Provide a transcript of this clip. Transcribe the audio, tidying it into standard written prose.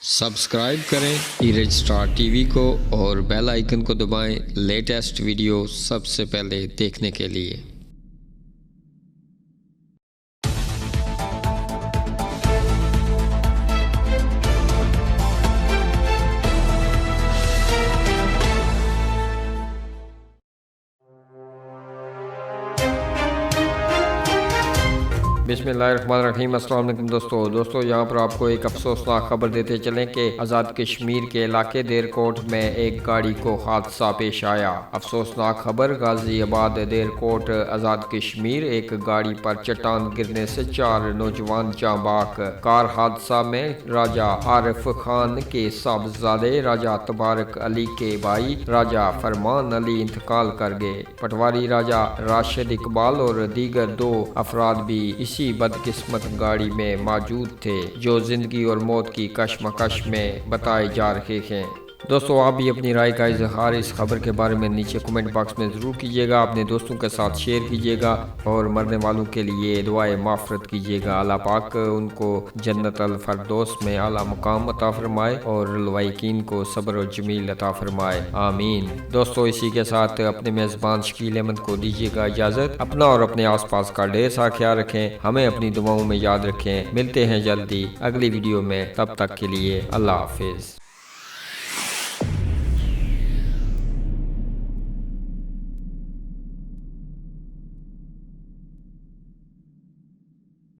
Subscribe करें erase star TV को और बेल आइकन को दबाएं लेटेस्ट वीडियो सबसे पहले देखने के लिए। बिस्मिल्लाहिर्रहमानिर्रहीम। अस्सलाम वालेकुम दोस्तों यहाँ पर आपको एक अफसोसनाक खबर देते चलें कि आज़ाद कश्मीर के इलाके देरकोट में एक गाड़ी को हादसा पेश आया। अफसोसनाक खबर गाजियाबाद देरकोट आज़ाद कश्मीर एक गाड़ी पर चट्टान गिरने से 4 नौजवान जाँ बाक। कार हादसा में राजा आरिफ खान के साहबजादे राजा तबारक अली के भाई राजा फरमान अली इंतकाल कर गए। पटवारी राजा राशिद इकबाल और दीगर 2 अफराद भी इसी बदकिस्मत गाड़ी में मौजूद थे जो जिंदगी और मौत की कशमकश में बताए जा रहे हैं। दोस्तों आप भी अपनी राय का इजहार इस खबर के बारे में नीचे कमेंट बॉक्स में ज़रूर कीजिएगा, अपने दोस्तों के साथ शेयर कीजिएगा और मरने वालों के लिए दुआए माफ़रत कीजिएगा। अल्लाह पाक उनको जन्नत अल फरदौस में आला मुकाम अता फरमाए और लवाइकीन को सब्र और जमील अता फरमाए, आमीन। दोस्तों इसी के साथ अपने मेज़बान शकील अहमद को दीजिएगा इजाज़त। अपना और अपने आस पास का ढेर सा ख्याल रखें, हमें अपनी दुआओं में याद रखें। मिलते हैं जल्दी अगली वीडियो में, तब तक के लिए अल्लाह हाफिज़।